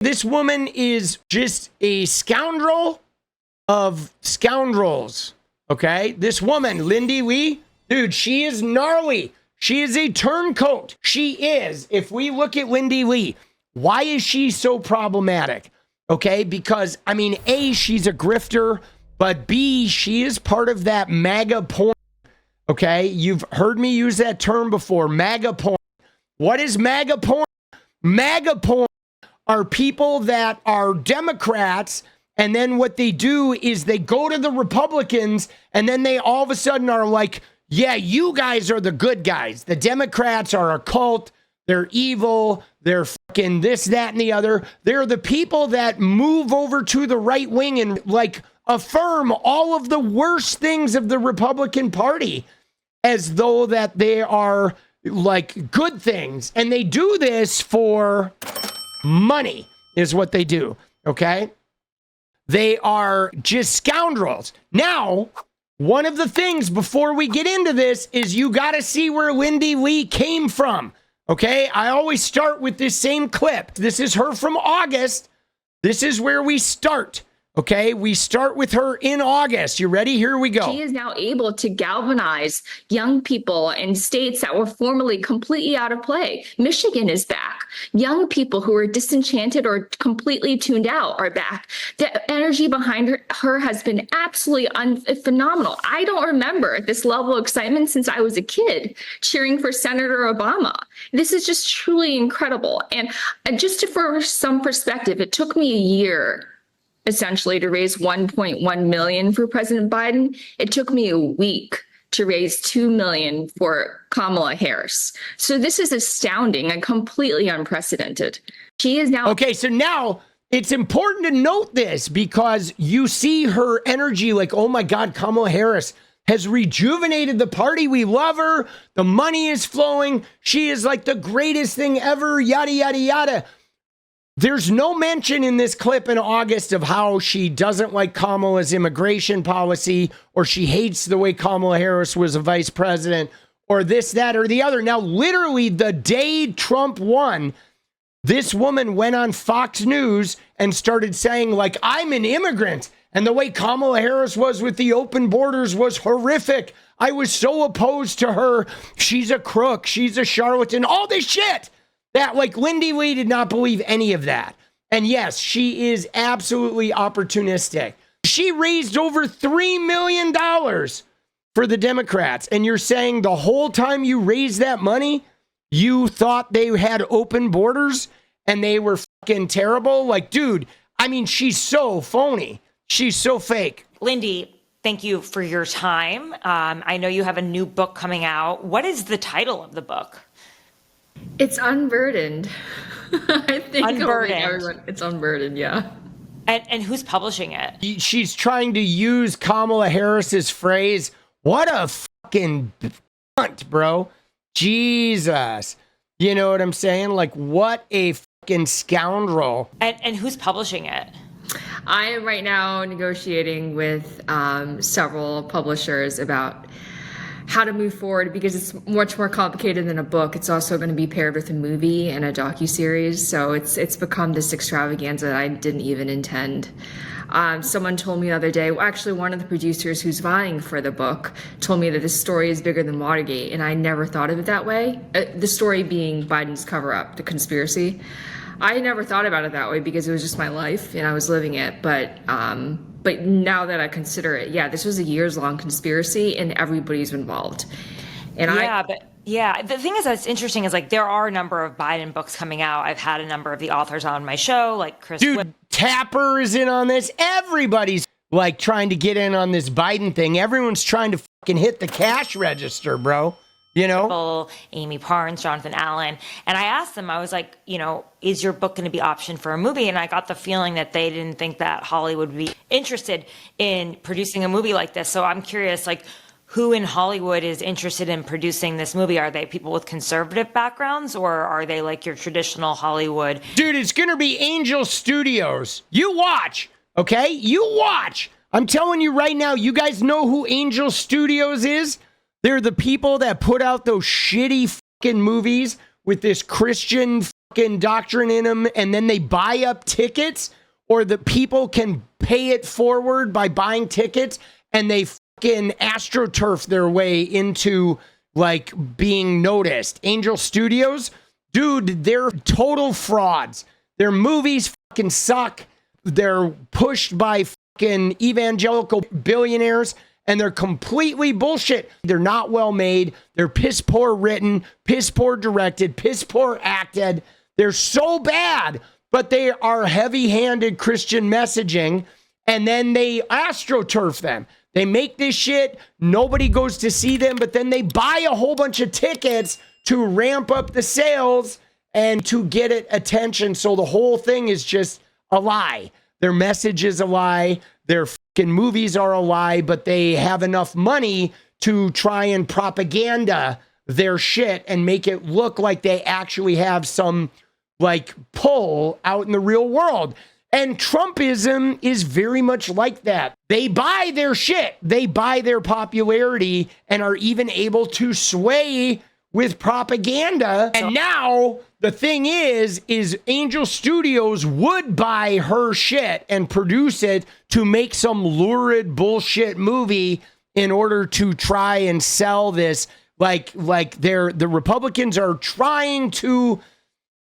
This woman is just a scoundrel of scoundrels. Okay? This woman, Lindy Li, dude, she is gnarly. She is a turncoat. She is. If we look at Lindy Li, why is she so problematic? Okay? Because, I mean, A, she's a grifter, but B, she is part of that MAGA porn. Okay? You've heard me use that term before, MAGA porn. What is MAGA porn? MAGA porn are people that are Democrats, and then what they do is they go to the Republicans, and then they all of a sudden are like, yeah, you guys are the good guys. The Democrats are a cult. They're evil. They're fucking this, that, and the other. They're the people that move over to the right wing and like affirm all of the worst things of the Republican Party as though that they are like good things. And they do this for money is what they do. Okay. They are just scoundrels. Now, one of the things before we get into this is you got to see where Lindy Li came from. Okay. I always start with this same clip. This is her from August. This is where we start. Okay, we start with her in August. You ready? Here we go. She is now able to galvanize young people in states that were formerly completely out of play. Michigan is back. Young people who are disenchanted or completely tuned out are back. The energy behind her has been absolutely phenomenal. I don't remember this level of excitement since I was a kid cheering for Senator Obama. This is just truly incredible. And just for some perspective, it took me a year essentially to raise 1.1 million for President Biden. It took me a week to raise 2 million for Kamala Harris. So this is astounding and completely unprecedented. She is now... Okay, so now it's important to note this because you see her energy like, oh my God, Kamala Harris has rejuvenated the party. We love her. The money is flowing. She is like the greatest thing ever, yada, yada, yada. There's no mention in this clip in August of how she doesn't like Kamala's immigration policy or she hates the way Kamala Harris was a vice president or this, that, or the other. Now, literally the day Trump won, this woman went on Fox News and started saying, like, I'm an immigrant. And the way Kamala Harris was with the open borders was horrific. I was so opposed to her. She's a crook. She's a charlatan. All this shit. That, like, Lindy Li did not believe any of that. And yes, she is absolutely opportunistic. She raised over $3 million for the Democrats. And you're saying the whole time you raised that money, you thought they had open borders and they were fucking terrible? Like, dude, I mean, she's so phony. She's so fake. Lindy, thank you for your time. I know you have a new book coming out. What is the title of the book? It's Unburdened. I think Unburdened. It's Unburdened, yeah. And who's publishing it? She's trying to use Kamala Harris's phrase, what a fucking cunt, bro. Jesus. You know what I'm saying? Like, what a fucking scoundrel. And who's publishing it? I am right now negotiating with several publishers about how to move forward because it's much more complicated than a book. It's also going to be paired with a movie and a docuseries. So it's become this extravaganza that I didn't even intend. Someone told me the other day, well, actually one of the producers who's vying for the book told me that this story is bigger than Watergate, and I never thought of it that way. The story being Biden's cover-up, the conspiracy. I never thought about it that way because it was just my life and I was living it. But now that I consider it, yeah, this was a years-long conspiracy and everybody's involved. And the thing is that's interesting is like there are a number of Biden books coming out. I've had a number of the authors on my show, like Chris. Dude, Tapper is in on this. Everybody's like trying to get in on this Biden thing. Everyone's trying to fucking hit the cash register, bro. You know, Amy Parnes, Jonathan Allen. And I asked them, I was like, you know, is your book going to be optioned for a movie? And I got the feeling that they didn't think that Hollywood would be interested in producing a movie like this. So I'm curious, like, who in Hollywood is interested in producing this movie? Are they people with conservative backgrounds or are they like your traditional Hollywood? Dude, it's going to be Angel Studios. You watch, okay? You watch. I'm telling you right now, you guys know who Angel Studios is? They're the people that put out those shitty fucking movies with this Christian indoctrinate them, and then they buy up tickets, or the people can pay it forward by buying tickets, and they fucking astroturf their way into like being noticed. Angel Studios, dude, they're total frauds. Their movies fucking suck. They're pushed by fucking evangelical billionaires, and they're completely bullshit. They're not well made. They're piss poor written, piss poor directed, piss poor acted. They're so bad, but they are heavy-handed Christian messaging, and then they astroturf them. They make this shit, nobody goes to see them, but then they buy a whole bunch of tickets to ramp up the sales and to get it attention. So the whole thing is just a lie. Their message is a lie. Their fucking movies are a lie, but they have enough money to try and propaganda their shit and make it look like they actually have some like pull out in the real world. And Trumpism is very much like that. They buy their shit. They buy their popularity and are even able to sway with propaganda. And now the thing is Angel Studios would buy her shit and produce it to make some lurid bullshit movie in order to try and sell this. Like the Republicans are trying to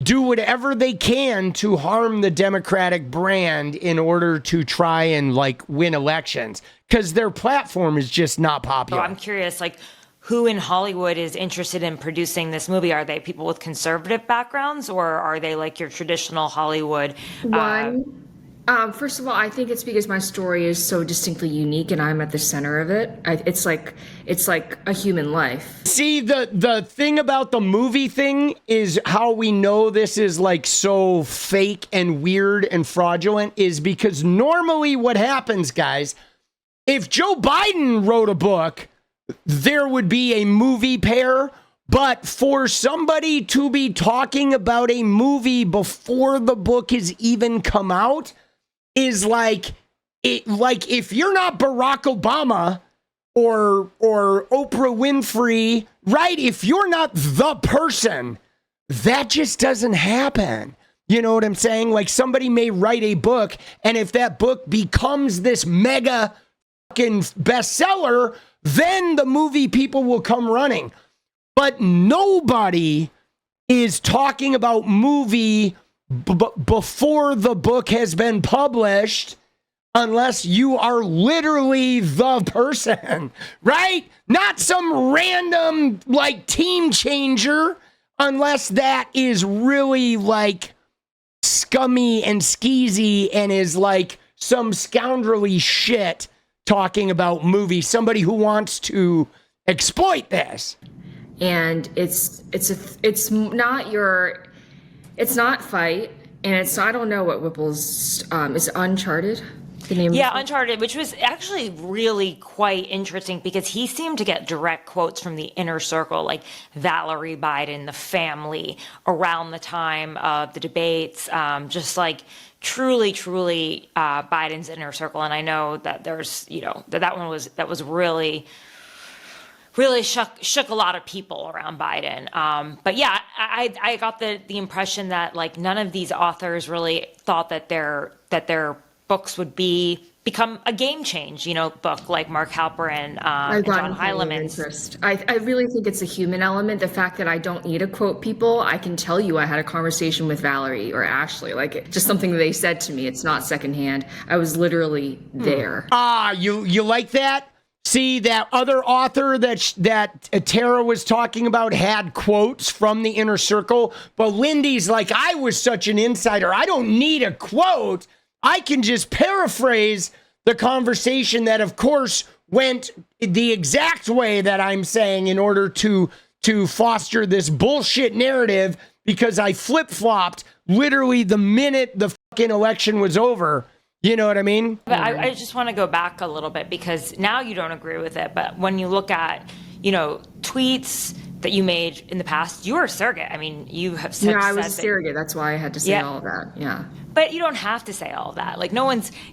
do whatever they can to harm the Democratic brand in order to try and like win elections, because their platform is just not popular. So I'm curious, like, who in Hollywood is interested in producing this movie? Are they people with conservative backgrounds, or are they like your traditional Hollywood? First of all, I think it's because my story is so distinctly unique and I'm at the center of it. It's like a human life. See, the thing about the movie thing is how we know this is like so fake and weird and fraudulent is because normally what happens, guys, if Joe Biden wrote a book, there would be a movie pair. But for somebody to be talking about a movie before the book has even come out is like if you're not Barack Obama or Oprah Winfrey, right? If you're not the person, that just doesn't happen. You know what I'm saying? Like somebody may write a book, and if that book becomes this mega fucking bestseller, then the movie people will come running. But nobody is talking about movie before the book has been published unless you are literally the person, right? Not some random like team changer, unless that is really like scummy and skeezy and is like some scoundrelly shit talking about movies, somebody who wants to exploit this. And it's not Fight, and I don't know what Whipple's is Uncharted. The name Yeah, Uncharted, which was actually really quite interesting because he seemed to get direct quotes from the inner circle, like Valerie Biden, the family, around the time of the debates, just like truly Biden's inner circle. And I know that there's, that was really shook a lot of people around Biden. But yeah, I got the impression that like none of these authors really thought that their books would become a game change, book like Mark Halperin and John Heileman's. I really think it's a human element. The fact that I don't need to quote people. I can tell you I had a conversation with Valerie or Ashley, like just something they said to me. It's not secondhand. I was literally there. You like that? See, that other author that Tara was talking about had quotes from the inner circle, but Lindy's like, I was such an insider. I don't need a quote. I can just paraphrase the conversation that, of course, went the exact way that I'm saying in order to foster this bullshit narrative because I flip-flopped literally the minute the fucking election was over. You know what I mean? But I just want to go back a little bit because now you don't agree with it. But when you look at, tweets that you made in the past, you were a surrogate. I mean, you have said. Yeah, I was a surrogate. That's why I had to say all of that. Yeah. But you don't have to say all of that. Like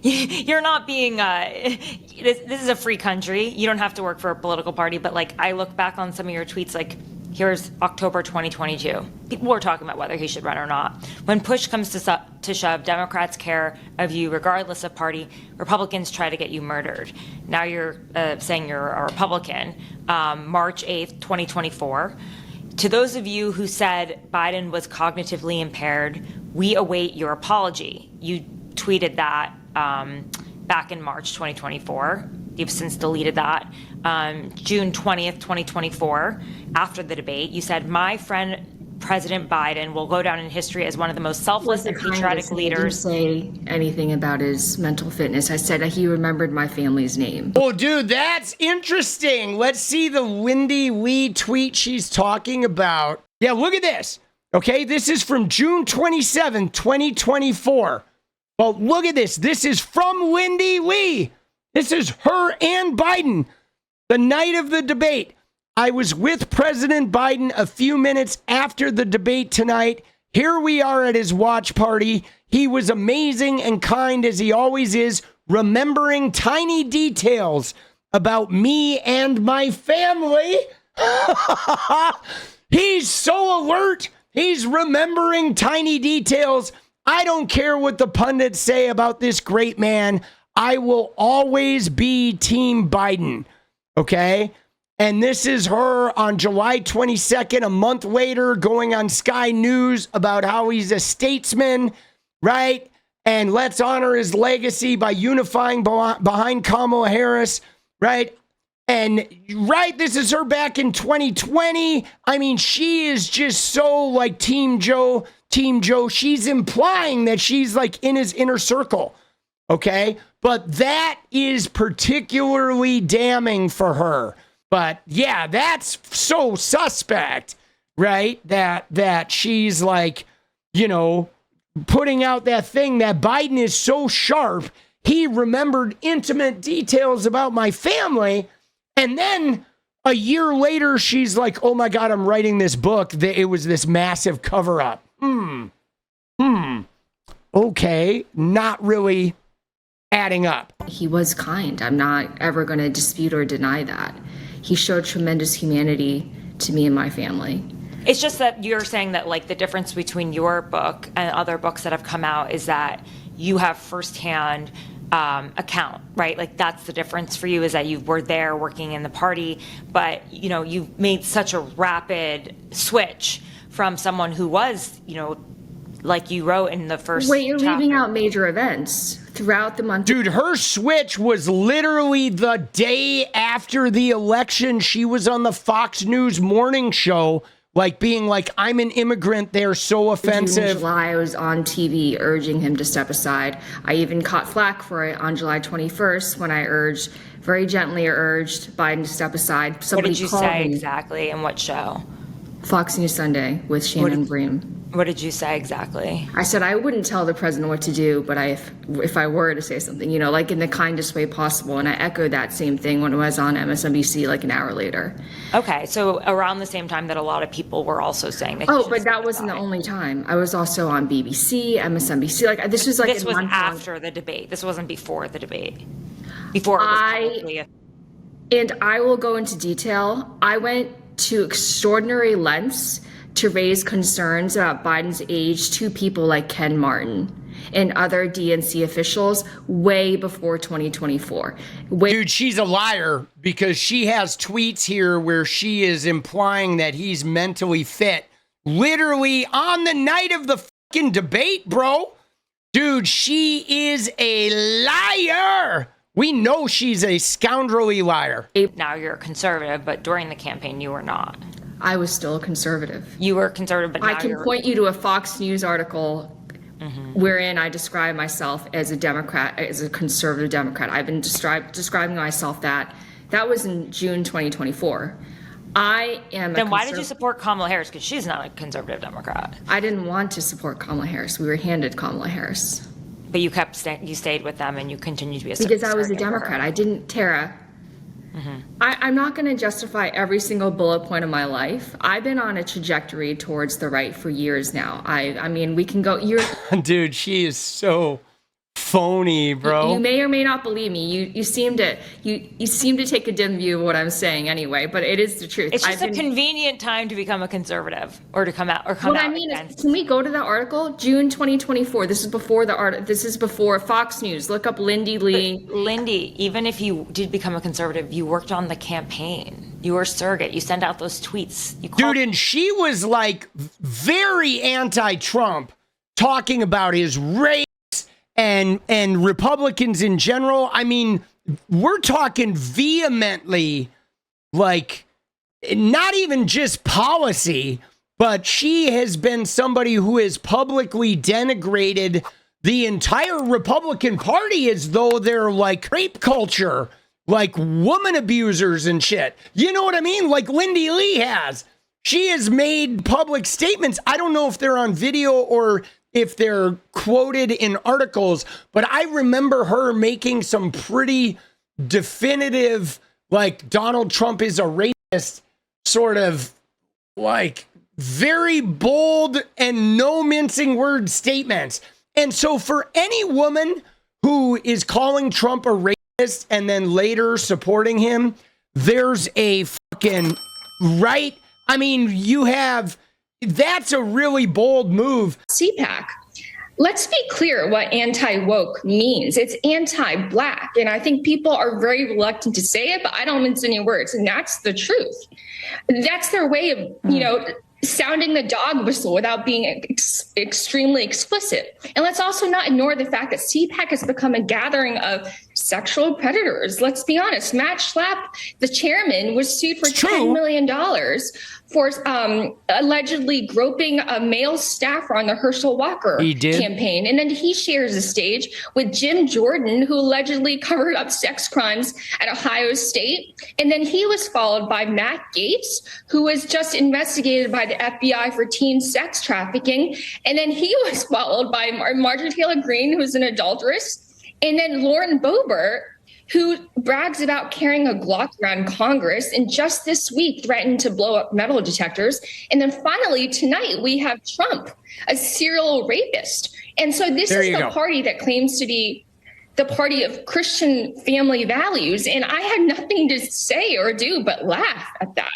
you're not being, this is a free country. You don't have to work for a political party. But like, I look back on some of your tweets, like Here's October 2022. People were talking about whether he should run or not. When push comes to shove, Democrats care of you regardless of party. Republicans try to get you murdered. Now you're saying you're a Republican. March 8th, 2024. To those of you who said Biden was cognitively impaired, we await your apology. You tweeted that back in March 2024. You've since deleted that. June 20th, 2024, after the debate, you said, my friend President Biden will go down in history as one of the most selfless and patriotic leaders. I didn't say anything about his mental fitness. I said he remembered my family's name. Oh, dude, that's interesting. Let's see the Lindy Li tweet she's talking about. Yeah, look at this. Okay, this is from June 27, 2024. Well, look at this. This is from Lindy Li. This is her and Biden. The night of the debate. I was with President Biden a few minutes after the debate tonight. Here we are at his watch party. He was amazing and kind as he always is, remembering tiny details about me and my family. He's so alert. He's remembering tiny details. I don't care what the pundits say about this great man. I will always be Team Biden. Okay? And this is her on July 22nd, a month later, going on Sky News about how he's a statesman, right? And let's honor his legacy by unifying behind Kamala Harris, right? And right, this is her back in 2020. I mean, she is just so like Team Joe. She's implying that she's like in his inner circle, okay? But that is particularly damning for her. But yeah, that's so suspect, right? That she's like, you know, putting out that thing that Biden is so sharp. He remembered intimate details about my family. And then a year later, she's like, oh my God, I'm writing this book. It was this massive cover up. Okay, not really adding up. He was kind. I'm not ever going to dispute or deny that. He showed tremendous humanity to me and my family. It's just that you're saying that like the difference between your book and other books that have come out is that you have firsthand account, right? Like that's the difference for you, is that you were there working in the party, but you know, you've made such a rapid switch from someone who was, you know, like you wrote in the first Wait, you're chapter. leaving out major events throughout the month. Dude, her switch was literally the day after the election. She was on the Fox News morning show, like being like, I'm an immigrant. They're so offensive. In July, I was on TV urging him to step aside. I even caught flack for it on July 21st when I very gently urged Biden to step aside. What did you say exactly, and what show? Fox News Sunday with Shannon Bream. What did you say exactly? I said I wouldn't tell the president what to do, but if I were to say something, you know, like in the kindest way possible. And I echoed that same thing when I was on MSNBC like an hour later. Okay, so around the same time that a lot of people were also saying that. Oh, but that wasn't the only time. I was also on BBC, MSNBC. Like this was like this was after the debate. This wasn't before the debate. Before it was publicly. And I will go into detail. I went to extraordinary lengths to raise concerns about Biden's age to people like Ken Martin and other DNC officials way before 2024. Dude, she's a liar, because she has tweets here where she is implying that he's mentally fit. Literally on the night of the fucking debate, bro. Dude, she is a liar. We know she's a scoundrelly liar. Now you're a conservative, but during the campaign you were not. I was still a conservative. You were conservative, but now I can point you to a Fox News article wherein I describe myself as a Democrat, as a conservative Democrat. I've been describing myself that was in June 2024. I am. Then why did you support Kamala Harris? Because she's not a conservative Democrat. I didn't want to support Kamala Harris. We were handed Kamala Harris. But you you stayed with them, and you continued to be a because I was a Democrat. I didn't, Tara. I'm not going to justify every single bullet point of my life. I've been on a trajectory towards the right for years now. I mean, we can go. Dude, she is so phony, bro. You may or may not believe me. You seem to take a dim view of what I'm saying anyway, but it is the truth. It's just a convenient time to become a conservative or to come out or come what out I mean against. is, can we go to the article? June 2024. This is before the art. This is before Fox News. Look up Lindy Li. But Lindy, even if you did become a conservative, you worked on the campaign. You were a surrogate. You sent out those tweets. Dude, and she was like very anti-Trump, talking about his race and Republicans in general. I mean, we're talking vehemently, like, not even just policy, but she has been somebody who has publicly denigrated the entire Republican Party as though they're like rape culture, like woman abusers and shit. You know what I mean? Like Lindy Li has. She has made public statements. I don't know if they're on video or if they're quoted in articles, but I remember her making some pretty definitive, like, Donald Trump is a racist, sort of like very bold and no mincing word statements. And so for any woman who is calling Trump a racist and then later supporting him, there's a fucking right. I mean, that's a really bold move. CPAC. Let's be clear what anti-woke means. It's anti-Black. And I think people are very reluctant to say it, but I don't mince any words. And that's the truth. That's their way of, sounding the dog whistle without being extremely explicit. And let's also not ignore the fact that CPAC has become a gathering of sexual predators. Let's be honest. Matt Schlapp, the chairman, was sued for $10 million for allegedly groping a male staffer on the Herschel Walker campaign. And then he shares the stage with Jim Jordan, who allegedly covered up sex crimes at Ohio State. And then he was followed by Matt Gaetz, who was just investigated by the FBI for teen sex trafficking. And then he was followed by Marjorie Taylor Greene, who's an adulteress. And then Lauren Boebert, who brags about carrying a Glock around Congress and just this week threatened to blow up metal detectors. And then finally, tonight, we have Trump, a serial rapist. And so this is the party that claims to be the party of Christian family values. And I had nothing to say or do but laugh at that.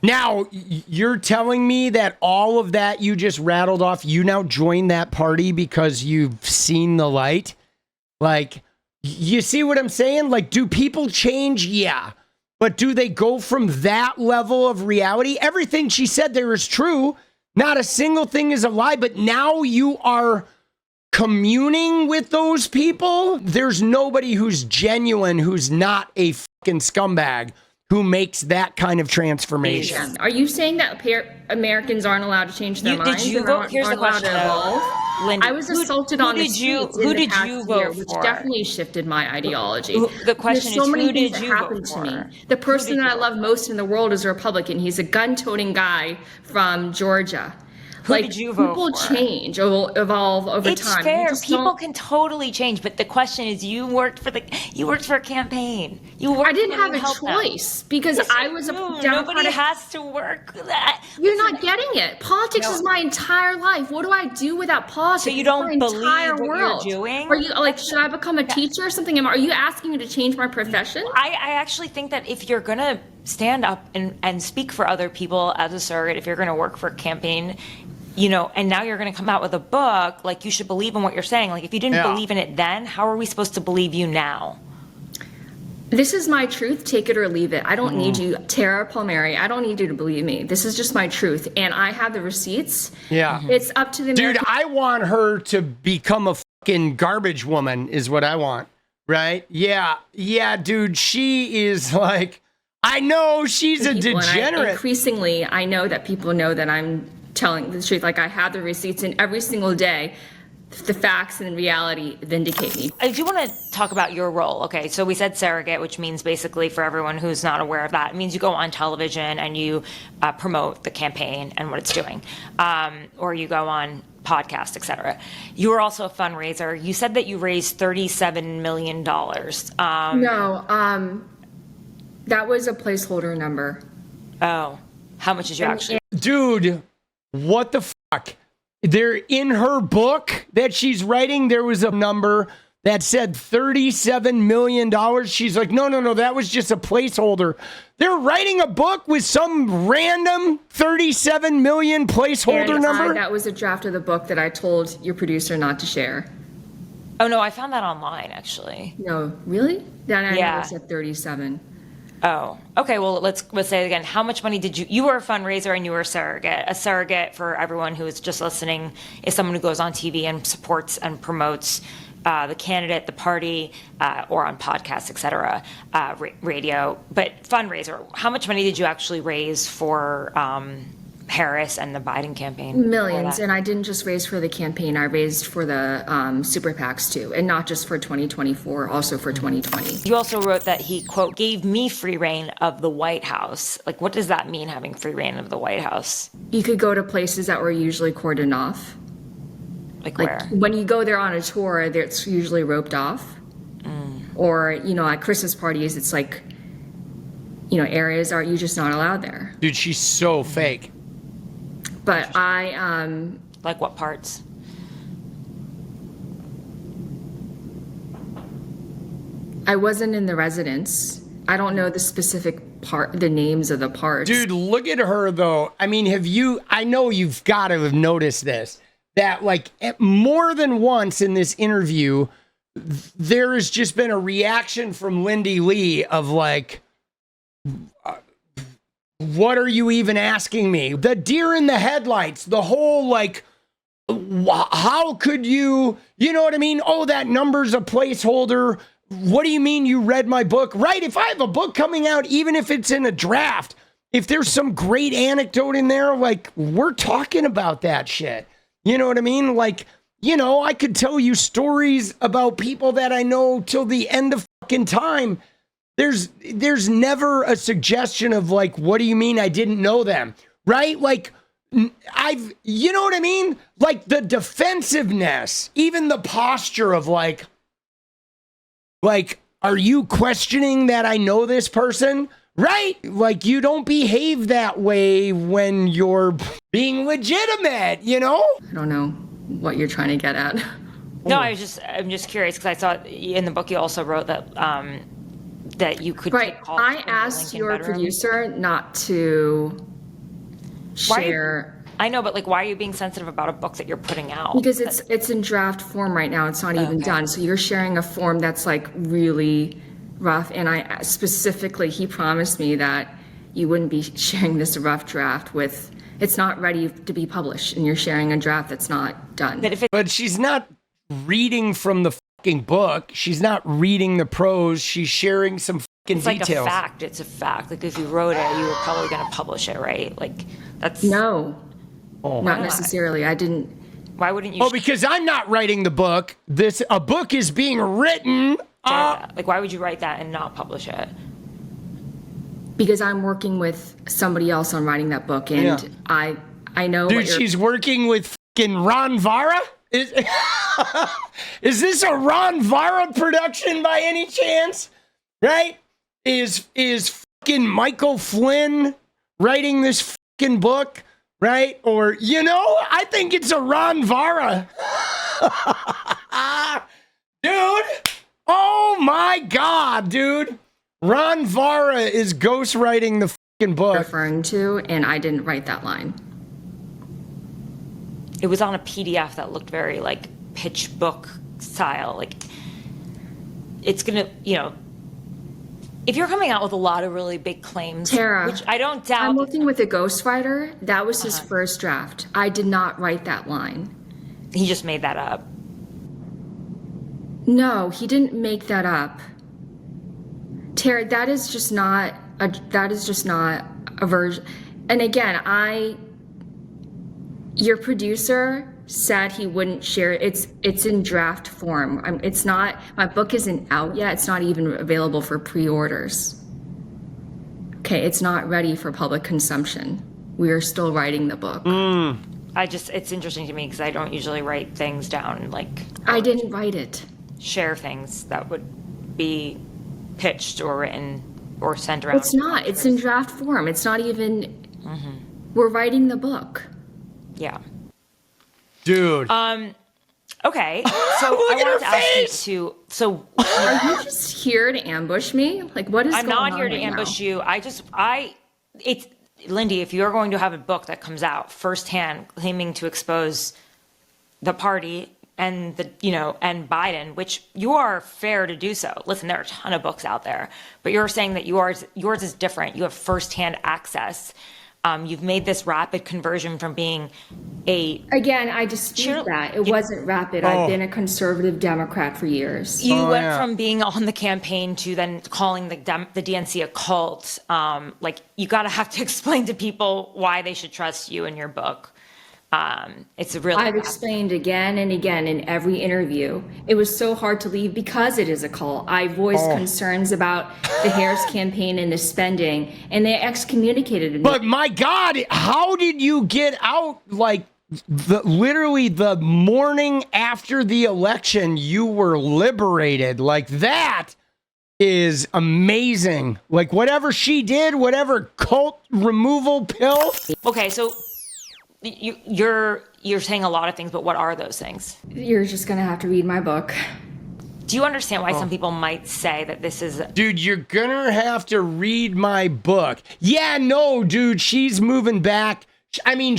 Now, you're telling me that all of that you just rattled off, you now joined that party because you've seen the light? Like, you see what I'm saying? Like, do people change? Yeah. But do they go from that level of reality? Everything she said there is true. Not a single thing is a lie. But now you are communing with those people. There's nobody who's genuine, who's not a fucking scumbag, who makes that kind of transformation. Are you saying that Americans aren't allowed to change their minds? Did you vote? Here's the question, Lindy, I was assaulted on the streets who in the did past you year, vote which for? definitely shifted my ideology. The question There's so is, many who things did that you happened vote to for? me. The person that I love most in the world is a Republican. He's a gun-toting guy from Georgia. Who did you vote people for? change, evolve over It's time. fair. People can totally change, but the question is, you worked for a campaign. I didn't have a choice because I was a Democratic. Nobody has to work that. You're not getting it. Politics is my entire life. What do I do without politics? So you don't It's my entire believe what world. you're doing? Are you like? Should I become a teacher or something? Are you asking me to change my profession? I actually think that if you're gonna stand up and speak for other people as a surrogate, if you're gonna work for a campaign, and now you're going to come out with a book, like, you should believe in what you're saying. Like, if you didn't believe in it then, how are we supposed to believe you now? This is my truth. Take it or leave it. I don't need you, Tara Palmeri. I don't need you to believe me. This is just my truth. And I have the receipts. Yeah. It's up to the Dude, I want her to become a fucking garbage woman is what I want. Right? Yeah. Yeah, dude. She is like, I know she's a degenerate. Increasingly, I know that people know that I'm telling the truth. Like, I have the receipts, and every single day the facts and reality vindicate me. I do want to talk about your role. Okay, so we said surrogate, which means, basically, for everyone who's not aware of that, it means you go on television and you promote the campaign and what it's doing, or you go on podcasts, etc. You were also a fundraiser. You said that you raised $37 million. No, that was a placeholder number. Oh, how much did you actually? Dude, what the fuck? there in her book that she's writing, there was a number that said $37 million. She's like, no, that was just a placeholder. They're writing a book with some random 37 million placeholder number? That was a draft of the book that I told your producer not to share. Oh, no, I found that online, actually. No, really? Then I Yeah. never said 37. Oh, okay. Well, let's say it again. How much money did you were a fundraiser and you were a surrogate. A surrogate, for everyone who is just listening, is someone who goes on TV and supports and promotes the candidate, the party, or on podcasts, et cetera, radio. But fundraiser, how much money did you actually raise for Harris and the Biden campaign? Millions, and I didn't just raise for the campaign. I raised for the super PACs too, and not just for 2024, also for 2020. You also wrote that he, quote, gave me free reign of the White House. Like, what does that mean, having free reign of the White House? You could go to places that were usually cordoned off. Like Like where? when you go there on a tour, it's usually roped off. Or, at Christmas parties, it's like, areas are you just not allowed there. Dude, she's so fake. But I, Like what parts? I wasn't in the residence. I don't know the specific the names of the parts. Dude, look at her though. I mean, I know you've got to have noticed this, that like more than once in this interview, there has just been a reaction from Lindy Li of like, what are you even asking me? The deer in the headlights, the whole like, how could you know what I mean? Oh, that number's a placeholder. What do you mean you read my book? Right, if I have a book coming out, even if it's in a draft, if there's some great anecdote in there, like, we're talking about that shit. You know what I mean? Like, I could tell you stories about people that I know till the end of fucking time. There's never a suggestion of like, what do you mean I didn't know them? Right? Like, you know what I mean? Like the defensiveness, even the posture of like, are you questioning that I know this person? Right? Like, you don't behave that way when you're being legitimate, I don't know what you're trying to get at. No, I'm just curious because I saw in the book you also wrote that that you could Right. take calls I from the asked Lincoln your bedroom. producer not to share. I know, but like, why are you being sensitive about a book that you're putting out? Because it's in draft form right now. It's not even done. So you're sharing a form that's like really rough. And I specifically, he promised me that you wouldn't be sharing this rough draft with, it's not ready to be published. And you're sharing a draft that's not done. But she's not reading from the fucking book. She's not reading the prose. She's sharing some fucking It's details. like a fact. It's a fact. Like, if you wrote it, you were probably going to publish it, right? Like, that's... No, Oh. not necessarily. I didn't. Why wouldn't you Oh, because I'm not writing the book. A book is being written. share that? Like, why would you write that and not publish it? Because I'm working with somebody else on writing that book. And Yeah. I know Dude, what you're... she's working with fucking Ron Vara? Is this a Ron Vara production by any chance? Right? Is fucking Michael Flynn writing this fucking book? Right? Or, I think it's a Ron Vara. Dude. Oh my God, dude. Ron Vara is ghostwriting the fucking book. referring to, and I didn't write that line. It was on a PDF that looked very like pitch book style. Like, it's gonna, if you're coming out with a lot of really big claims, Tara, which I don't doubt. I'm working with a ghostwriter. That was his first draft. I did not write that line. He just made that up. No, he didn't make that up. Tara, that is just not a version. And again, your producer said he wouldn't share it. It's in draft form. It's not, my book isn't out yet. It's not even available for pre-orders. Okay, it's not ready for public consumption. We are still writing the book. It's interesting to me because I don't usually write things down, like I didn't write it. share things that would be pitched or written or sent around. It's not. It's in draft form. It's not even, we're writing the book. Yeah. Dude. Okay, so I wanted to ask you to. So Are you just here to ambush me? Like, what is I'm going on not here to right ambush now? you. It's Lindy. If you're going to have a book that comes out firsthand, claiming to expose the party and and Biden, which you are fair to do so. Listen, there are a ton of books out there, but you're saying that yours is different. You have firsthand access. You've made this rapid conversion from being Again, I dispute that. It wasn't rapid. I've been a conservative Democrat for years. You went from being on the campaign to then calling the DNC a cult. Like, you gotta have to explain to people why they should trust you in your book. It's a really. I've explained again and again in every interview. It was so hard to leave because it is a cult. I voiced concerns about the Harris campaign and the spending, and they excommunicated me. But my God, how did you get out? Like, literally the morning after the election, you were liberated. Like, that is amazing. Like, whatever she did, whatever cult removal pill. Okay, so you're saying a lot of things, but what are those things? You're just gonna have to read my book. Do you understand why some people might say that this is... Dude, you're gonna have to read my book. Yeah, no, dude, she's moving back. I mean,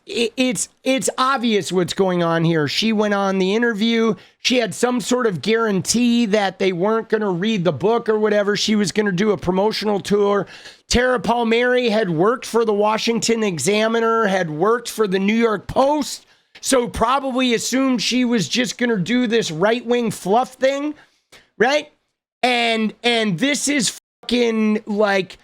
it's obvious what's going on here. She went on the interview. She had some sort of guarantee that they weren't going to read the book or whatever. She was going to do a promotional tour. Tara Palmeri had worked for the Washington Examiner, had worked for the New York Post, so probably assumed she was just going to do this right-wing fluff thing, right? And this is fucking like...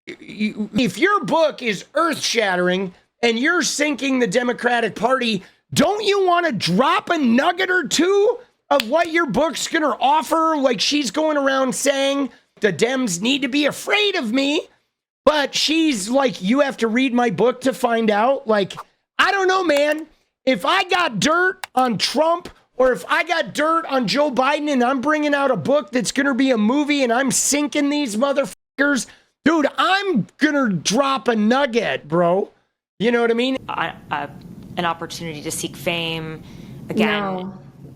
If your book is earth-shattering and you're sinking the Democratic Party, don't you want to drop a nugget or two of what your book's going to offer? Like, she's going around saying the Dems need to be afraid of me, but she's like, you have to read my book to find out. Like, I don't know, man. If I got dirt on Trump or if I got dirt on Joe Biden and I'm bringing out a book that's going to be a movie and I'm sinking these motherfuckers... Dude, I'm gonna drop a nugget, bro. You know what I mean? An opportunity to seek fame again. No,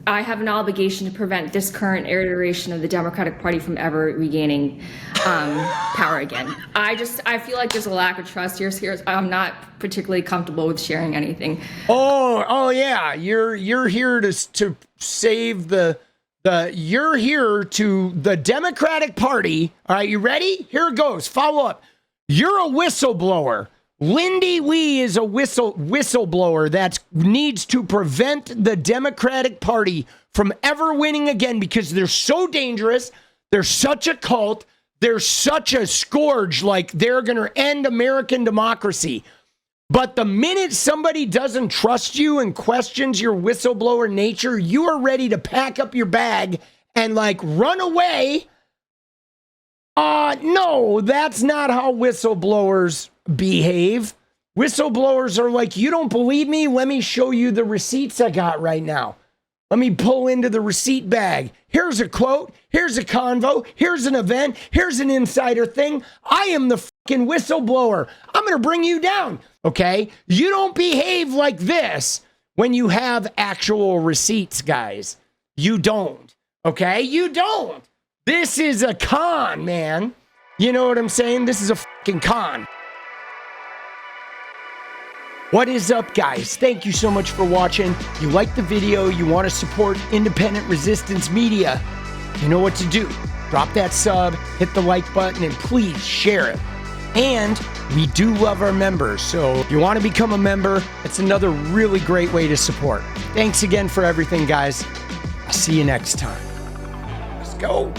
I have an obligation to prevent this current iteration of the Democratic Party from ever regaining power again. I feel like there's a lack of trust here. So I'm not particularly comfortable with sharing anything. Oh yeah, you're here to save the. You're here to the Democratic Party. All right, you ready? Here it goes. Follow up. You're a whistleblower. Lindy Li is a whistleblower that needs to prevent the Democratic Party from ever winning again because they're so dangerous. They're such a cult. They're such a scourge. Like, they're going to end American democracy. But the minute somebody doesn't trust you and questions your whistleblower nature, you are ready to pack up your bag and like run away. No, that's not how whistleblowers behave. Whistleblowers are like, you don't believe me? Let me show you the receipts I got right now. Let me pull into the receipt bag. Here's a quote. Here's a convo. Here's an event. Here's an insider thing. I am the fucking whistleblower. I'm going to bring you down. Okay? You don't behave like this when you have actual receipts, guys. You don't. Okay? You don't. This is a con, man. You know what I'm saying? This is a fucking con. What is up, guys? Thank you so much for watching. You like the video, you want to support independent resistance media, you know what to do. Drop that sub, hit the like button, and please share it. And we do love our members, so if you want to become a member, it's another really great way to support. Thanks again for everything, guys. I'll see you next time. Let's go.